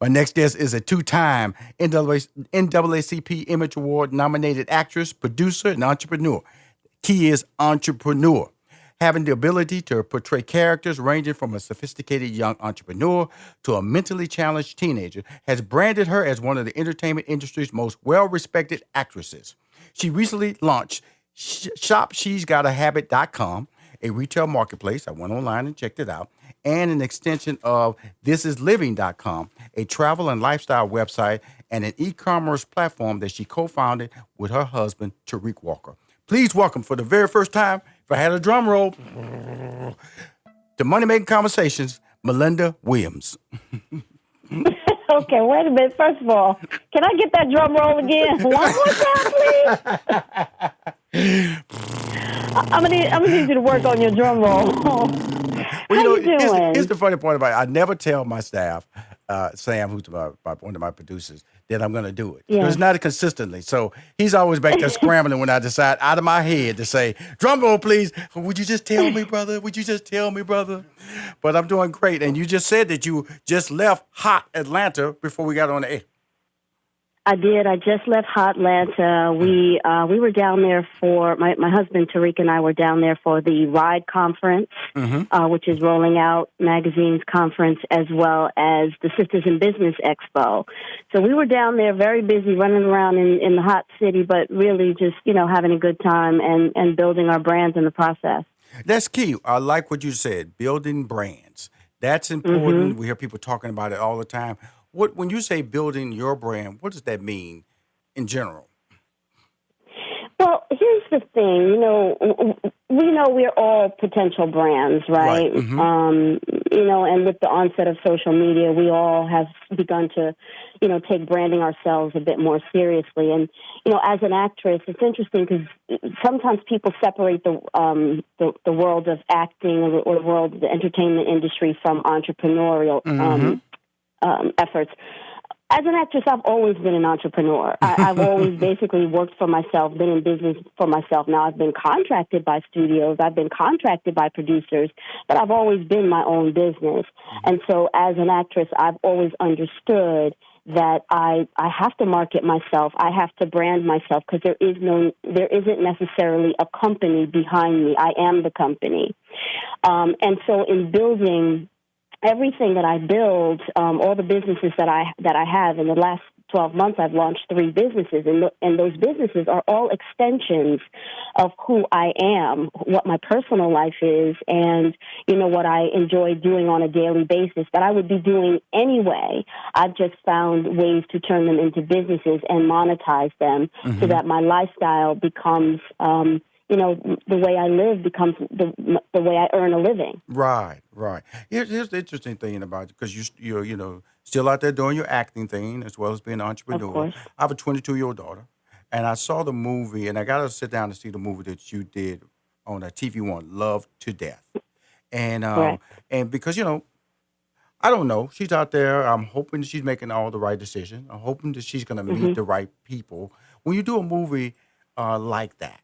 My next guest is a two-time NAACP Image Award nominated actress, producer, and entrepreneur. Key is entrepreneur. Having the ability to portray characters ranging from a sophisticated young entrepreneur to a mentally challenged teenager has branded her as one of the entertainment industry's most well-respected actresses. She recently launched ShopShe'sGotAHabit.com, a retail marketplace. I went online and checked it out, and an extension of ThisIsLiving.com, a travel and lifestyle website and an e-commerce platform that she co-founded with her husband, Tariq Walker. Please welcome, for the very first time, if I had a drum roll, to Money Making Conversations, Malinda Williams. Okay, wait a minute. First of all, can I get that drum roll again? One more time, please. I'm gonna need you to work on your drum roll. Well, How you doing? Here's the funny part about it. I never tell my staff, Sam, who's one of my producers, that I'm going to do it. Yeah. It's not consistently. So he's always back there scrambling when I decide out of my head to say, drum roll, please. Would you just tell me, brother? Would you just tell me, brother? But I'm doing great. And you just said that you just left hot Atlanta before we got on the air. I did. I just left Hot Atlanta. We were down there for my husband Tariq and I were down there for the RIDE conference, which is Rolling Out Magazine's conference, as well as the Sisters in Business Expo. So we were down there, very busy, running around in the hot city, but really just having a good time and building our brands in the process. That's key. I like what you said, building brands. That's important. We hear people talking about it all the time. When you say building your brand, what does that mean in general? Well, here's the thing. We know we're all potential brands, right? And with the onset of social media, we all have begun to, take branding ourselves a bit more seriously. And, as an actress, it's interesting because sometimes people separate the world of acting or the world of the entertainment industry from entrepreneurial efforts. As an actress, I've always been an entrepreneur. I've always basically worked for myself, been in business for myself. Now, I've been contracted by studios. I've been contracted by producers, but I've always been my own business. And so as an actress, I've always understood that I have to market myself. I have to brand myself because there isn't necessarily a company behind me. I am the company. And so in building everything that I build, all the businesses that I have in the last 12 months, I've launched 3 businesses, and those businesses are all extensions of who I am, what my personal life is, and what I enjoy doing on a daily basis that I would be doing anyway. I've just found ways to turn them into businesses and monetize them so that my lifestyle becomes the way I live becomes the way I earn a living. Right. Here's the interesting thing about it, because you're still out there doing your acting thing as well as being an entrepreneur. Of course. I have a 22-year-old daughter, and I saw the movie, and I got to sit down and see the movie that you did on TV One, Love to Death. And and because I don't know, she's out there. I'm hoping that she's making all the right decisions. I'm hoping that she's going to meet the right people. When you do a movie like that,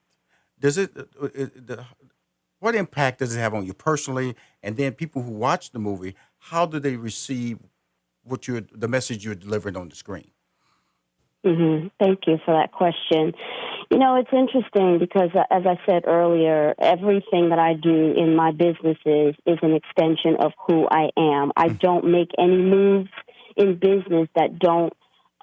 what impact does it have on you personally? And then people who watch the movie, how do they receive the message you're delivering on the screen? Thank you for that question. It's interesting because, as I said earlier, everything that I do in my businesses is an extension of who I am. I don't make any moves in business that don't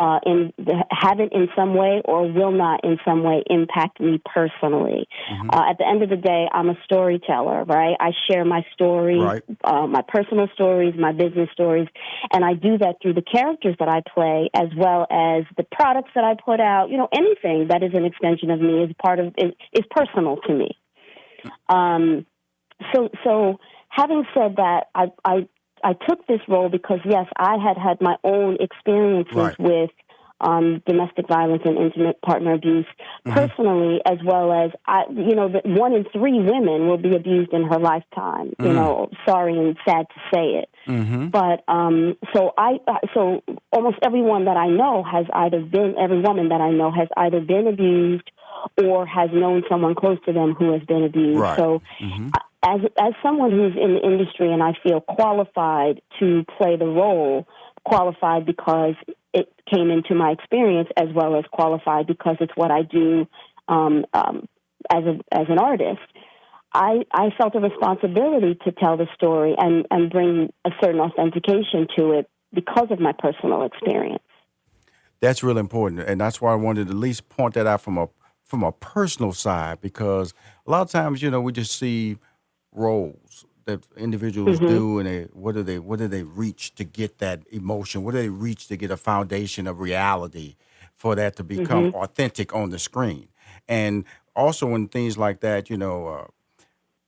have it in some way or will not in some way impact me personally. At the end of the day, I'm a storyteller, right? I share my stories, my personal stories, my business stories, and I do that through the characters that I play as well as the products that I put out. Anything that is an extension of me is personal to me. So having said that, I took this role because, yes, I had my own experiences with domestic violence and intimate partner abuse personally, as well as, that 1 in 3 women will be abused in her lifetime. Sorry and sad to say it. But so almost everyone that I know every woman that I know has either been abused or has known someone close to them who has been abused. So as someone who's in the industry and I feel qualified to play the role, qualified because it came into my experience, as well as qualified because it's what I do as an artist. I felt a responsibility to tell the story and bring a certain authentication to it because of my personal experience. That's really important, and that's why I wanted to at least point that out from a personal side, because a lot of times, we just see roles that individuals do, and what do they reach to get that emotion? What do they reach to get a foundation of reality for that to become authentic on the screen? And also in things like that,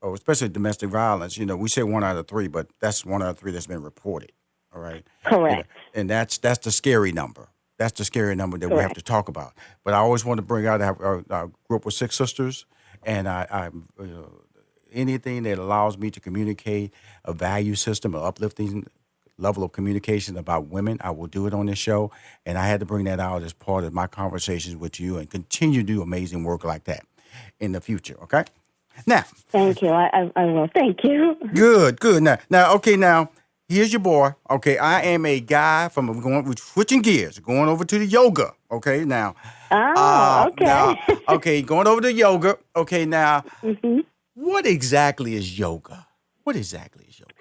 especially domestic violence, we say 1 out of 3, but that's 1 out of 3 that's been reported. All right. Correct. And that's the scary number. That's the scary number that we have to talk about. But I always want to bring out, I grew up with 6 sisters, and I anything that allows me to communicate a value system, an uplifting level of communication about women, I will do it on this show. And I had to bring that out as part of my conversations with you and continue to do amazing work like that in the future, okay? Now. Thank you. I will. Thank you. Good. Now, here's your boy. Okay, I am a guy we're switching gears, going over to the yoga. Okay, now. Okay. Going over to yoga. Okay, now, what exactly is yoga? What exactly is yoga?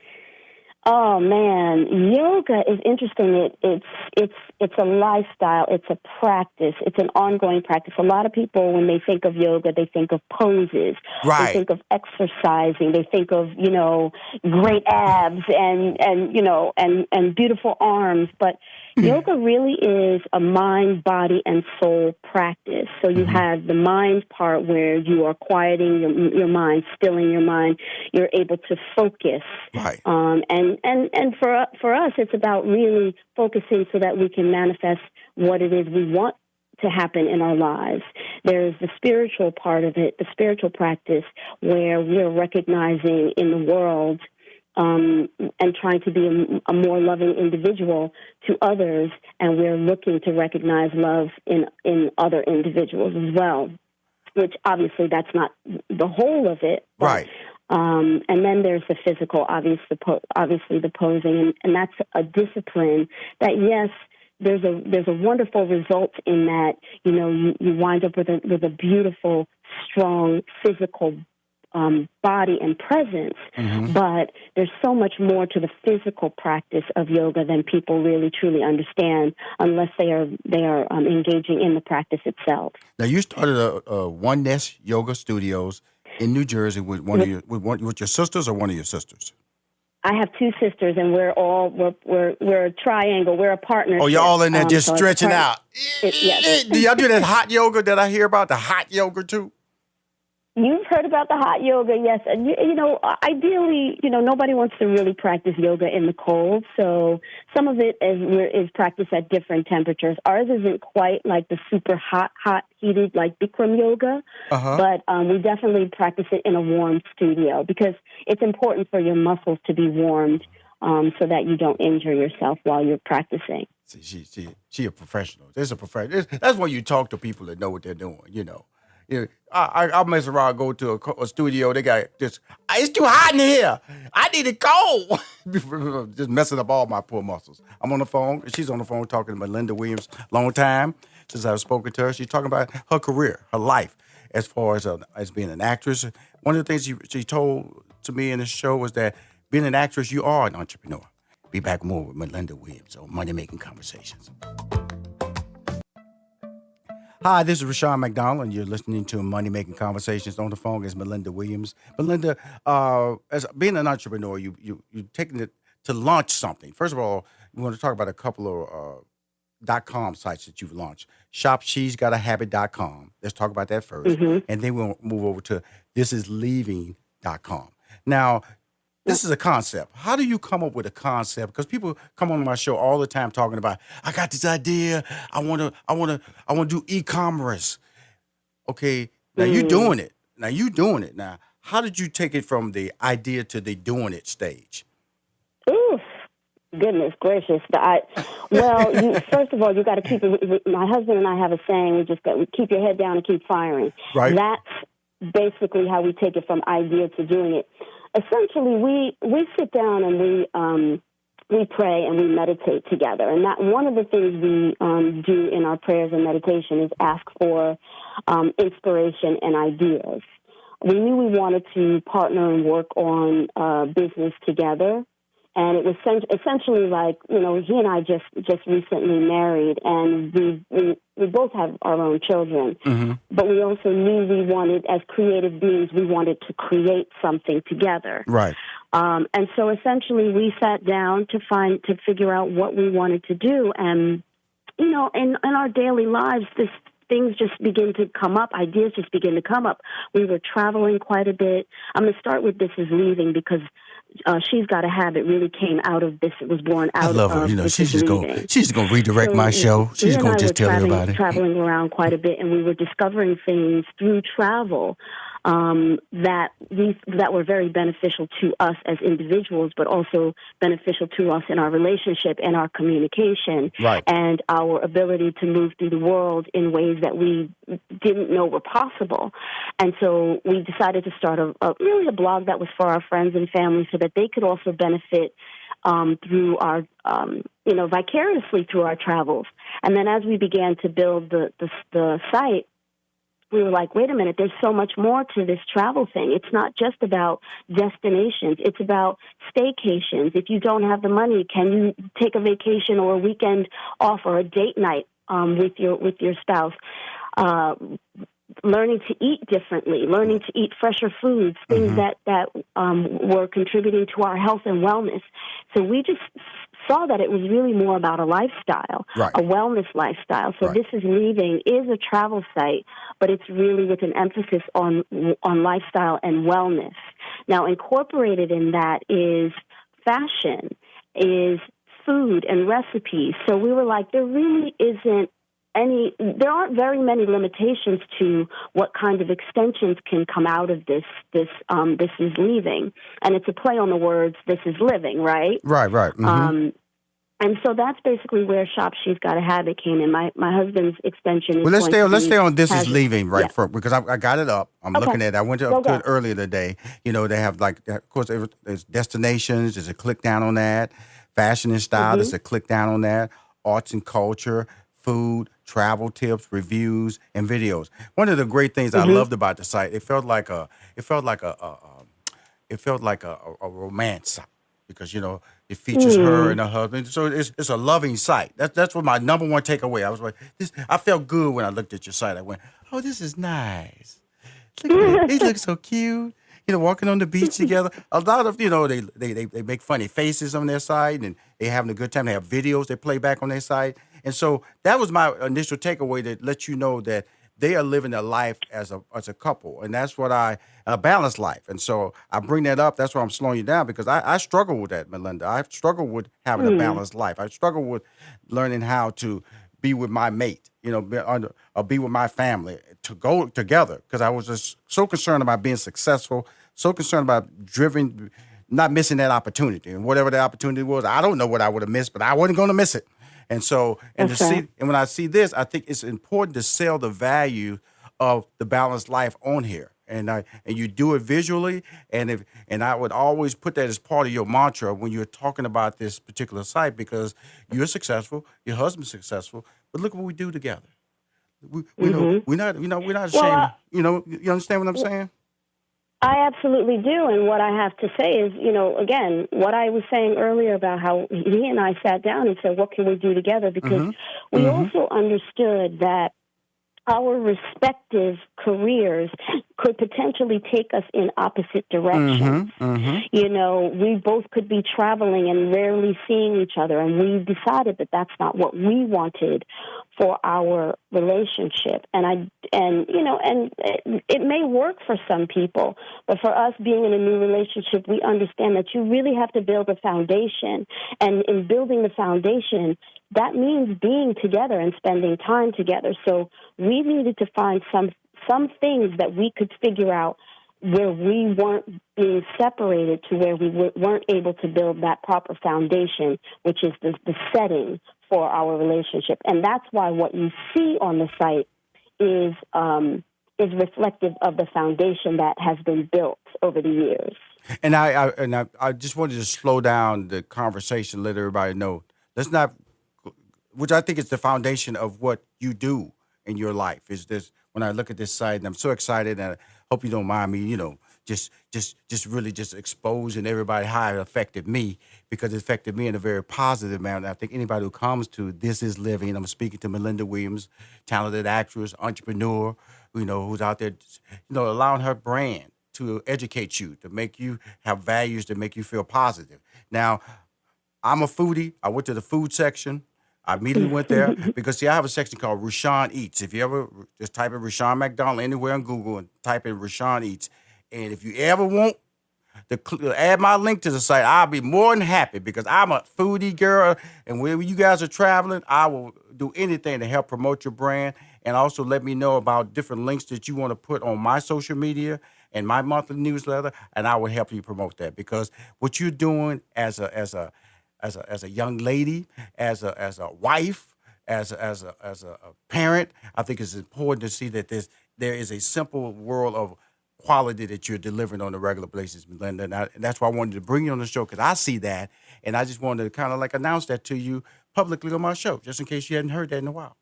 Oh man, yoga is interesting. It's a lifestyle. It's a practice. It's an ongoing practice. A lot of people, when they think of yoga, they think of poses. Right. They think of exercising. They think of great abs and beautiful arms. But yoga really is a mind, body, and soul practice. So you have the mind part where you are quieting your mind, stilling your mind. You're able to focus. Right. And for us, it's about really focusing so that we can manifest what it is we want to happen in our lives. There's the spiritual part of it, the spiritual practice, where we're recognizing in the world and trying to be a more loving individual to others, and we're looking to recognize love in other individuals as well, which obviously that's not the whole of it. But, right. And then there's the physical, obviously the posing, and that's a discipline that, yes, there's a wonderful result in that. You wind up with a beautiful, strong physical body and presence, but there's so much more to the physical practice of yoga than people really truly understand unless they are engaging in the practice itself. Now, you started a Oneness Yoga Studios in New Jersey with with your sisters or one of your sisters? I have 2 sisters, and we're a triangle. We're a partnership. Oh, you're all in there just so stretching out. Yes. Do y'all do that hot yoga that I hear about? The hot yoga too? You've heard about the hot yoga, yes. And, ideally, nobody wants to really practice yoga in the cold. So some of it is practiced at different temperatures. Ours isn't quite like the super hot heated like Bikram yoga. But we definitely practice it in a warm studio because it's important for your muscles to be warmed so that you don't injure yourself while you're practicing. She a professional. There's a professional. That's why you talk to people that know what they're doing, I mess around, go to a studio. They got just, it's too hot in here. I need it cold. Just messing up all my poor muscles. I'm on the phone. She's on the phone talking to Malinda Williams. Long time since I've spoken to her. She's talking about her career, her life, as far as being an actress. One of the things she told to me in the show was that being an actress, you are an entrepreneur. Be back more with Malinda Williams on Money Making Conversations. Hi, this is Rushion McDonald, and you're listening to Money Making Conversations. On the phone is Malinda Williams. Malinda, as being an entrepreneur, you're taking it to launch something. First of all, we want to talk about a couple of .com sites that you've launched. ShopShe'sGotaHabit.com. Let's talk about that first. And then we'll move over to ThisIsLeaving.com. Now, this is a concept. How do you come up with a concept? Because people come on my show all the time talking about, I got this idea. I want to do e-commerce. Okay, now you're doing it. Now, how did you take it from the idea to the doing it stage? Oof, goodness gracious! First of all, you got to keep it. My husband and I have a saying: we just got to keep your head down and keep firing. Right. That's basically how we take it from idea to doing it. Essentially, we sit down and we pray and we meditate together. And that one of the things we do in our prayers and meditation is ask for inspiration and ideas. We knew we wanted to partner and work on business together. And it was essentially like, he and I just recently married, and we both have our own children. Mm-hmm. But we also knew we wanted, as creative beings, we wanted to create something together. Right. And so essentially we sat down to figure out what we wanted to do. And, in our daily lives, things just begin to come up. Ideas just begin to come up. We were traveling quite a bit. I'm going to start with This Is Leaving because She's Got a Habit really came out of this. It was born out of I love her. She's just going to redirect my show. She's going to just tell everybody. Traveling around quite a bit, and we were discovering things through travel that were very beneficial to us as individuals, but also beneficial to us in our relationship and our communication, right, and our ability to move through the world in ways that we didn't know were possible. And so we decided to start a blog that was for our friends and family so that they could also benefit through our, vicariously through our travels. And then as we began to build the site, we were like, wait a minute, there's so much more to this travel thing. It's not just about destinations. It's about staycations. If you don't have the money, can you take a vacation or a weekend off or a date night with your spouse? Learning to eat differently, learning to eat fresher foods, things that were contributing to our health and wellness. So we just saw that it was really more about a lifestyle, right, a wellness lifestyle. So right. This Is Leaving is a travel site, but it's really with an emphasis on lifestyle and wellness. Now, incorporated in that is fashion, is food and recipes. So we were like, there really isn't there aren't very many limitations to what kind of extensions can come out of this This Is Leaving. And it's a play on the words, This Is Living, right? Right. Mm-hmm. And so that's basically where Shop She's Got a Habit came in. My husband's extension is let's stay on This Is Leaving, right? Yeah. Because I got it up. I'm looking at it. I went to it earlier today. They have of course, there's destinations. There's a click down on that. Fashion and style. There's a click down on that. Arts and culture, food, travel tips, reviews, and videos. One of the great things I loved about the site, it felt like a romance site because it features her and her husband. So it's a loving site. That's what my number one takeaway. I was like, I felt good when I looked at your site. I went, oh, this is nice. Look at it. They look so cute. Walking on the beach together. A lot of, they make funny faces on their site and they're having a good time. They have videos they play back on their site. And so that was my initial takeaway to let you know that they are living their life as a couple. And that's what a balanced life. And so I bring that up. That's why I'm slowing you down because I struggle with that, Malinda. I struggle with having a balanced life. I struggle with learning how to be with my mate, or be with my family, to go together because I was just so concerned about being successful, so concerned about not missing that opportunity. And whatever the opportunity was, I don't know what I would have missed, but I wasn't going to miss it. And so, and when I see this, I think it's important to sell the value of the balanced life on here. And you do it visually, and I would always put that as part of your mantra when you're talking about this particular site because you're successful, your husband's successful, but look what we do together. We know we're not ashamed. You understand what I'm saying? I absolutely do. And what I have to say is, again, what I was saying earlier about how he and I sat down and said, what can we do together? Because we also understood that our respective careers could potentially take us in opposite directions. We both could be traveling and rarely seeing each other, and we decided that that's not what we wanted for our relationship. And it may work for some people, but for us being in a new relationship, we understand that you really have to build a foundation. And in building the foundation, that means being together and spending time together. So we needed to find some things that we could figure out where we weren't being separated to where we weren't able to build that proper foundation, which is the setting for our relationship. And that's why what you see on the site is reflective of the foundation that has been built over the years. And I just wanted to slow down the conversation, let everybody know. Let's not, which I think is the foundation of what you do in your life. Is this when I look at this site, and I'm so excited, and I hope you don't mind me, just really just exposing everybody how it affected me, because it affected me in a very positive manner. I think anybody who comes to This Is Living, I'm speaking to Malinda Williams, talented actress, entrepreneur, who's out there, allowing her brand to educate you, to make you have values, to make you feel positive. Now, I'm a foodie. I went to the food section. I immediately went there because, see, I have a section called Rushion Eats. If you ever just type in Rushion McDonald anywhere on Google and type in Rushion Eats, and if you ever want to add my link to the site, I'll be more than happy, because I'm a foodie girl, and wherever you guys are traveling, I will do anything to help promote your brand, and also let me know about different links that you want to put on my social media and my monthly newsletter, and I will help you promote that, because what you're doing as a young lady, as a wife, as a parent, I think it's important to see that there is a simple world of quality that you're delivering on a regular basis, Melinda. And that's why I wanted to bring you on the show, because I see that, and I just wanted to kind of like announce that to you publicly on my show, just in case you hadn't heard that in a while.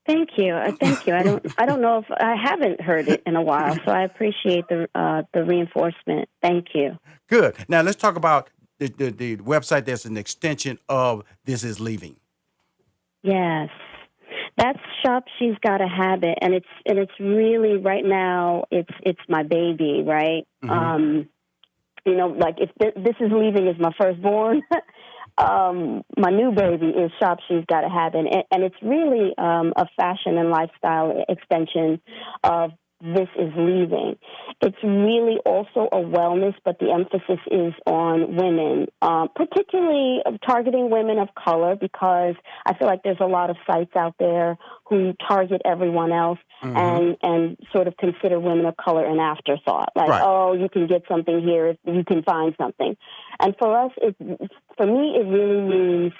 Thank you. Thank you. I don't know if I haven't heard it in a while, so I appreciate the reinforcement. Thank you. Good. Now let's talk about the website that's an extension of This Is Leaving. Yes. That's Shop She's Got a Habit, and it's really right now it's my baby, right? Mm-hmm. Like if This Is Leaving is my firstborn, my new baby is Shop She's Got a Habit, and it's really a fashion and lifestyle extension of This Is Leaving. It's really also a wellness, but the emphasis is on women, particularly targeting women of color, because I feel like there's a lot of sites out there who target everyone else, mm-hmm. and sort of consider women of color an afterthought. Like, right. Oh, you can get something here if you can find something. And for us, for me, it really means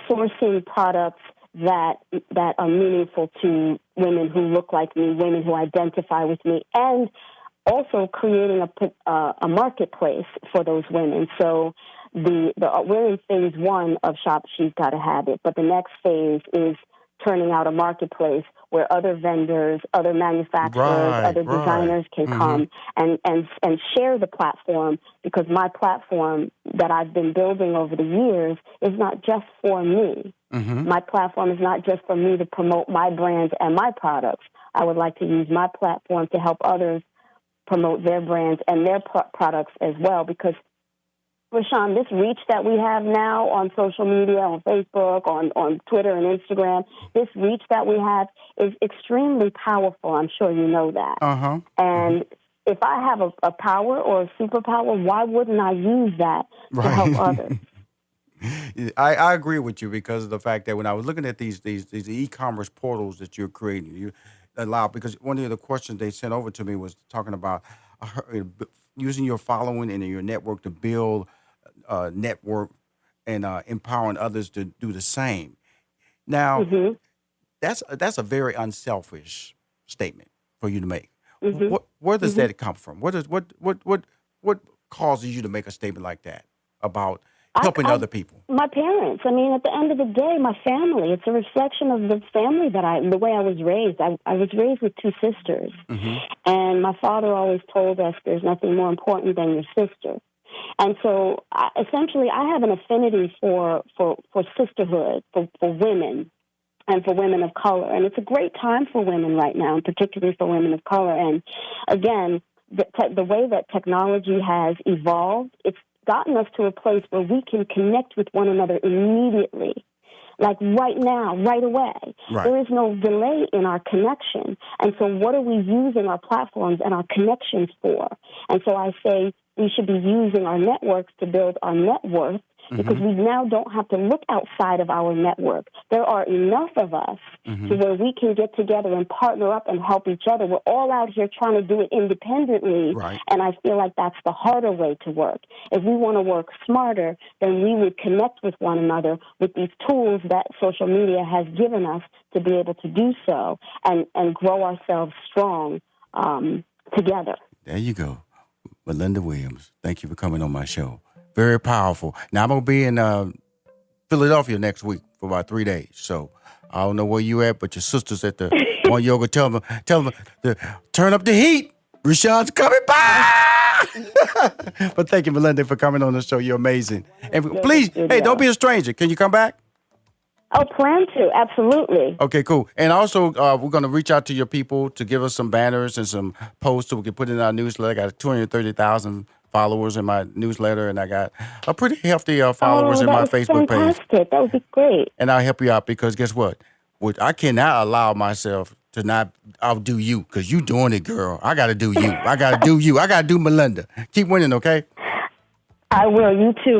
sourcing products that are meaningful to women who look like me, women who identify with me, and also creating a marketplace for those women. So we're in phase 1 of Shop She's Got a Habit, but the next phase is turning out a marketplace where other vendors, other manufacturers, other designers can mm-hmm. come and share the platform, because my platform that I've been building over the years is not just for me. Mm-hmm. My platform is not just for me to promote my brands and my products. I would like to use my platform to help others promote their brands and their products as well, because Rushion, this reach that we have now on social media, on Facebook, on Twitter and Instagram, this reach that we have is extremely powerful. I'm sure you know that. Uh-huh. And if I have a power or a superpower, why wouldn't I use that to help others? I agree with you, because of the fact that when I was looking at these e-commerce portals that you're creating, you allow, because one of the questions they sent over to me was talking about using your following and your network to build network and empowering others to do the same. Now, mm-hmm. that's a very unselfish statement for you to make. Mm-hmm. Where does mm-hmm. that come from? What causes you to make a statement like that about helping other people? My parents. I mean, at the end of the day, my family. It's a reflection of the family the way I was raised. I was raised with 2 sisters, mm-hmm. and my father always told us there's nothing more important than your sister. And so, essentially, I have an affinity for sisterhood, for women, and for women of color. And it's a great time for women right now, and particularly for women of color. And again, the way that technology has evolved, it's gotten us to a place where we can connect with one another immediately. Like right now, right away. Right. There is no delay in our connection. And so what are we using our platforms and our connections for? And so I say we should be using our networks to build our net worth, because mm-hmm. we now don't have to look outside of our network. There are enough of us mm-hmm. to where we can get together and partner up and help each other. We're all out here trying to do it independently, right. And I feel like that's the harder way to work. If we want to work smarter, then we would connect with one another with these tools that social media has given us to be able to do so and grow ourselves strong together. There you go. Malinda Williams, thank you for coming on my show. Very powerful. Now, I'm going to be in Philadelphia next week for about 3 days. So I don't know where you at, but your sisters at the One Yoga, tell them to turn up the heat. Rushion's coming by. But thank you, Malinda, for coming on the show. You're amazing. And please, hey, don't be a stranger. Can you come back? Oh, plan to. Absolutely. Okay, cool. And also, we're going to reach out to your people to give us some banners and some posts so we can put in our newsletter. I got 230,000 followers in my newsletter, and I got a pretty hefty followers in my Facebook page. Fantastic. That would be great. And I'll help you out because guess what? I cannot allow myself to not outdo you because you doing it, girl. I got to do you. I got to do you. I got to do Malinda. Keep winning, okay? I will. You too.